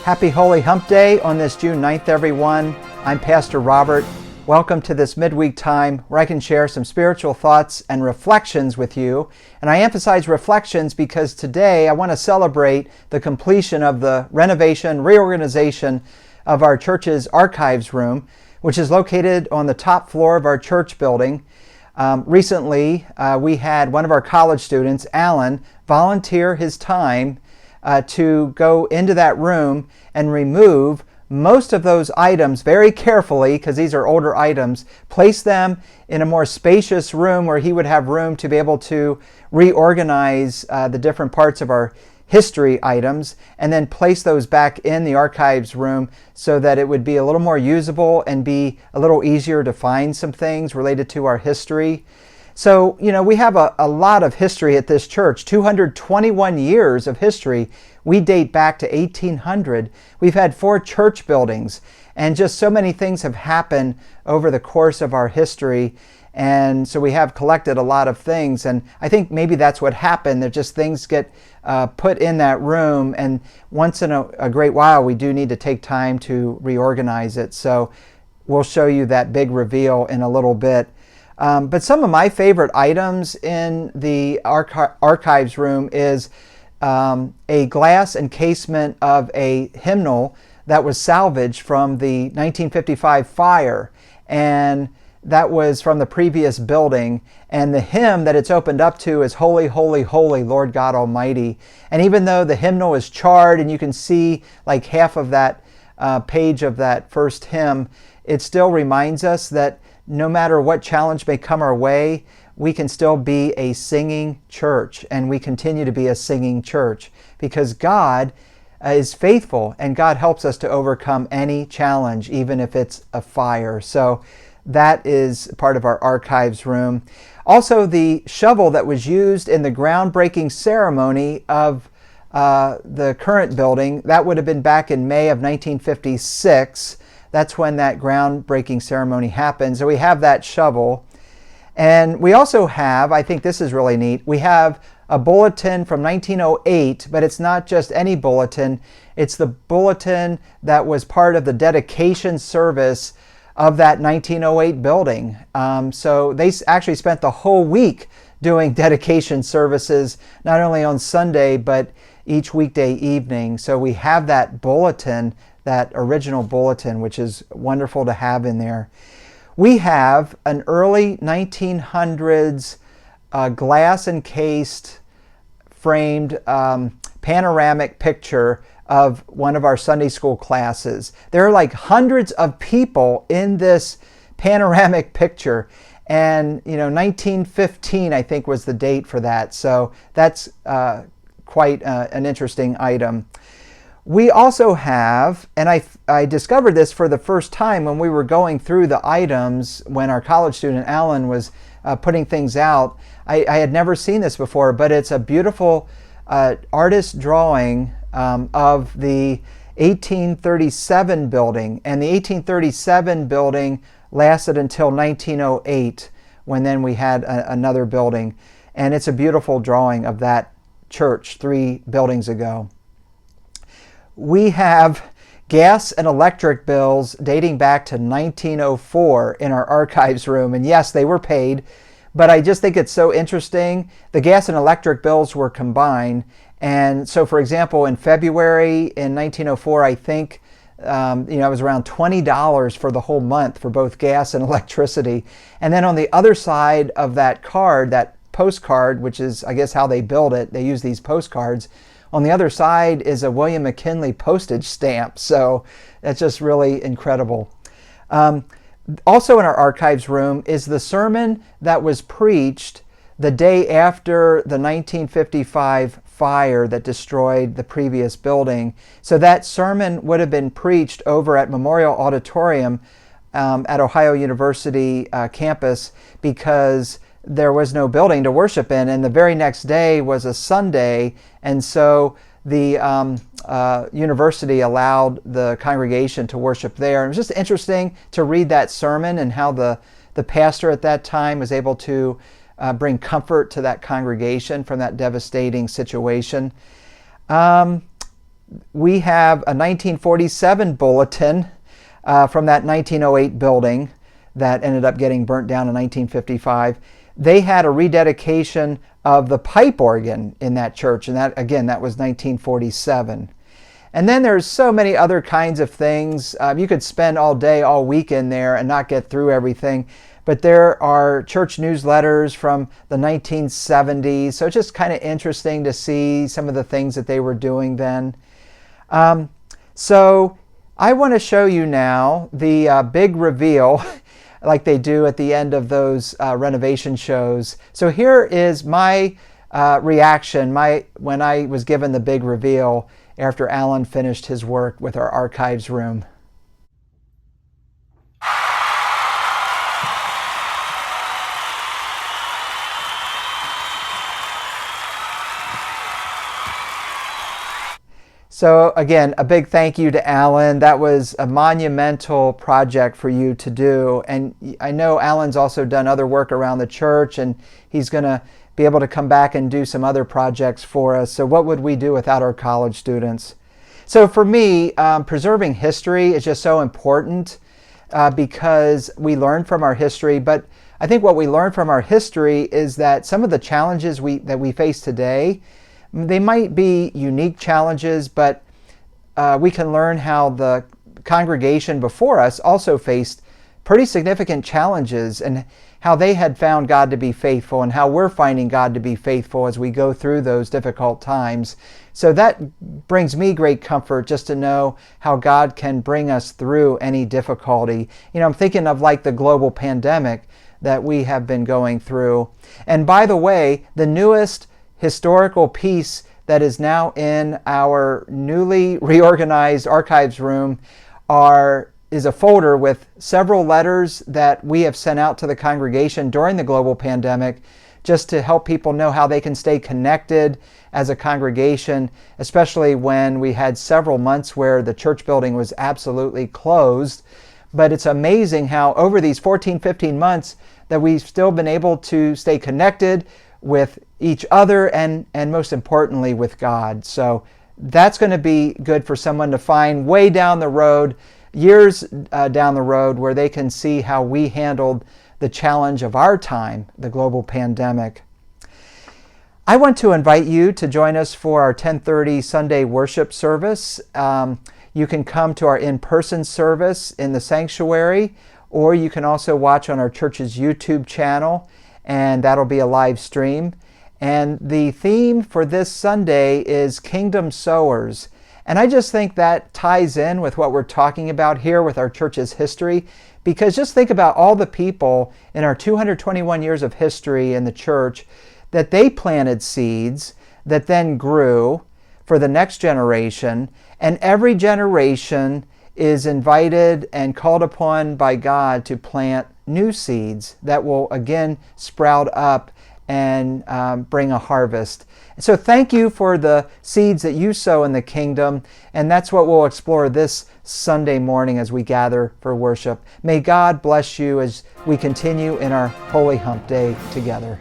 Happy Holy Hump Day on this June 9th, everyone. I'm Pastor Robert. Welcome to this midweek time where I can share some spiritual thoughts and reflections with you. And I emphasize reflections because today I want to celebrate the completion of the renovation, reorganization of our church's archives room, which is located on the top floor of our church building. Recently, we had one of our college students, Alan, volunteer his time to go into that room and remove most of those items very carefully, because these are older items, place them in a more spacious room where he would have room to be able to reorganize the different parts of our history items, and then place those back in the archives room so that it would be a little more usable and be a little easier to find some things related to our history. So, we have a lot of history at this church, 221 years of history. We date back to 1800. We've had 4 church buildings, and just so many things have happened over the course of our history. And so we have collected a lot of things, and I think maybe that's what happened. That just things get put in that room, and once in a great while we do need to take time to reorganize it. So we'll show you that big reveal in a little bit. But some of my favorite items in the archives room is a glass encasement of a hymnal that was salvaged from the 1955 fire, and that was from the previous building. And the hymn that it's opened up to is Holy, Holy, Holy, Lord God Almighty. And even though the hymnal is charred and you can see like half of that page of that first hymn, it still reminds us that no matter what challenge may come our way, we can still be a singing church, and we continue to be a singing church because God is faithful, and God helps us to overcome any challenge, even if it's a fire. So that is part of our archives room. Also, the shovel that was used in the groundbreaking ceremony of the current building, that would have been back in May of 1956. That's when that groundbreaking ceremony happened. So we have that shovel. And we also have, I think this is really neat, we have a bulletin from 1908, but it's not just any bulletin. It's the bulletin that was part of the dedication service of that 1908 building. So they actually spent the whole week doing dedication services, not only on Sunday, but each weekday evening. So we have that bulletin, that original bulletin, which is wonderful to have in there. We have an early 1900s glass encased framed panoramic picture of one of our Sunday school classes. There are like hundreds of people in this panoramic picture, and 1915 I think was the date for that. So that's quite an interesting item. We also have, and I discovered this for the first time when we were going through the items when our college student Alan was putting things out. I had never seen this before, but it's a beautiful artist drawing of the 1837 building. And the 1837 building lasted until 1908, when then we had another building. And it's a beautiful drawing of that church 3 buildings ago. We have gas and electric bills dating back to 1904 in our archives room. And yes, they were paid, but I just think it's so interesting. The gas and electric bills were combined. And so, for example, in February in 1904, I think, it was around $20 for the whole month for both gas and electricity. And then on the other side of that card, that postcard, which is, I guess, how they build it, they use these postcards. On the other side is a William McKinley postage stamp. So that's just really incredible. Also in our archives room is the sermon that was preached the day after the 1955 fire that destroyed the previous building. So that sermon would have been preached over at Memorial Auditorium at Ohio University campus, because there was no building to worship in, and the very next day was a Sunday, and so the university allowed the congregation to worship there. It was just interesting to read that sermon and how the pastor at that time was able to bring comfort to that congregation from that devastating situation. We have a 1947 bulletin from that 1908 building that ended up getting burnt down in 1955. They had a rededication of the pipe organ in that church, and that was 1947. And then there's so many other kinds of things. You could spend all day, all week in there and not get through everything. But there are church newsletters from the 1970s. So it's just kind of interesting to see some of the things that they were doing then. So I want to show you now the big reveal like they do at the end of those renovation shows. So here is my reaction when I was given the big reveal after Alan finished his work with our archives room. So again, a big thank you to Alan. That was a monumental project for you to do. And I know Alan's also done other work around the church, and he's going to be able to come back and do some other projects for us. So what would we do without our college students? So for me, preserving history is just so important because we learn from our history. But I think what we learn from our history is that some of the challenges that we face today, they might be unique challenges, but we can learn how the congregation before us also faced pretty significant challenges and how they had found God to be faithful and how we're finding God to be faithful as we go through those difficult times. So that brings me great comfort just to know how God can bring us through any difficulty. You know, I'm thinking of like the global pandemic that we have been going through. And by the way, the newest historical piece that is now in our newly reorganized archives room is a folder with several letters that we have sent out to the congregation during the global pandemic just to help people know how they can stay connected as a congregation, especially when we had several months where the church building was absolutely closed. But it's amazing how over these 14, 15 months that we've still been able to stay connected with each other and most importantly with God. So that's going to be good for someone to find way down the road, years down the road, where they can see how we handled the challenge of our time, the global pandemic. I want to invite you to join us for our 10:30 Sunday worship service. You can come to our in-person service in the sanctuary, or you can also watch on our church's YouTube channel, and that'll be a live stream. And the theme for this Sunday is Kingdom Sowers. And I just think that ties in with what we're talking about here with our church's history, because just think about all the people in our 221 years of history in the church that they planted seeds that then grew for the next generation, and every generation is invited and called upon by God to plant new seeds that will again sprout up and bring a harvest. So thank you for the seeds that you sow in the kingdom, and that's what we'll explore this Sunday morning as we gather for worship. May God bless you as we continue in our Holy Hump Day together.